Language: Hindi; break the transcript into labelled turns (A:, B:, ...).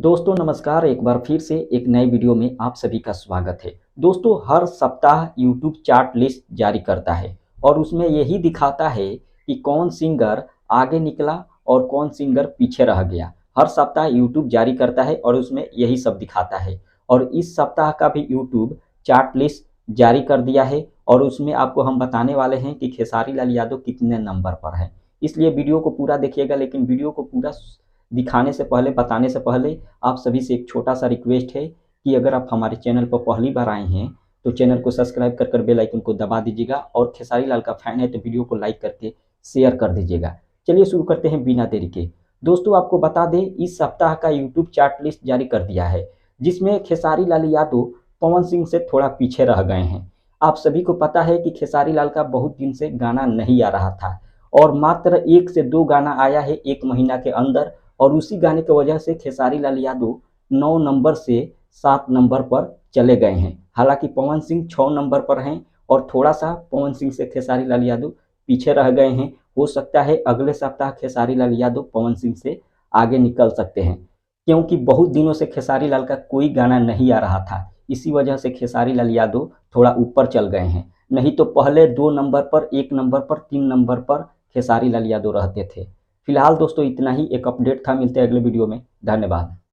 A: दोस्तों नमस्कार। एक बार फिर से एक नए वीडियो में आप सभी का स्वागत है। दोस्तों हर सप्ताह यूट्यूब चार्ट लिस्ट जारी करता है और उसमें यही दिखाता है कि कौन सिंगर आगे निकला और कौन सिंगर पीछे रह गया। हर सप्ताह यूट्यूब जारी करता है और उसमें यही सब दिखाता है। और इस सप्ताह का भी यूट्यूब चार्ट लिस्ट जारी कर दिया है और उसमें आपको हम बताने वाले हैं कि खेसारी लाल यादव कितने नंबर पर है। इसलिए वीडियो को पूरा देखिएगा, लेकिन वीडियो को पूरा दिखाने से पहले, बताने से पहले आप सभी से एक छोटा सा रिक्वेस्ट है कि अगर आप हमारे चैनल पर पहली बार आए हैं तो चैनल को सब्सक्राइब कर बेल आइकन को दबा दीजिएगा और खेसारी लाल का फैन है तो वीडियो को लाइक करके शेयर कर दीजिएगा। चलिए शुरू करते हैं बिना देरी के। दोस्तों आपको बता दें, इस सप्ताह का यूट्यूब चार्ट लिस्ट जारी कर दिया है जिसमें खेसारी लाल यादव पवन सिंह से थोड़ा पीछे रह गए हैं। आप सभी को पता है कि खेसारी लाल का बहुत दिन से गाना नहीं आ रहा था और मात्र 1 से 2 गाना आया है 1 महीना के अंदर, और उसी गाने की वजह से खेसारी लाल यादव 9 नंबर से 7 नंबर पर चले गए हैं। हालांकि पवन सिंह 6 नंबर पर हैं और थोड़ा सा पवन सिंह से खेसारी लाल यादव पीछे रह गए हैं। हो सकता है अगले सप्ताह खेसारी लाल यादव पवन सिंह से आगे निकल सकते हैं, क्योंकि बहुत दिनों से खेसारी लाल का कोई गाना नहीं आ रहा था। इसी वजह से खेसारी लाल यादव थोड़ा ऊपर चल गए हैं, नहीं तो पहले 2 नंबर पर, 1 नंबर पर, 3 नंबर पर खेसारी लाल यादव रहते थे। फिलहाल दोस्तों इतना ही एक अपडेट था। मिलते हैं अगले वीडियो में। धन्यवाद।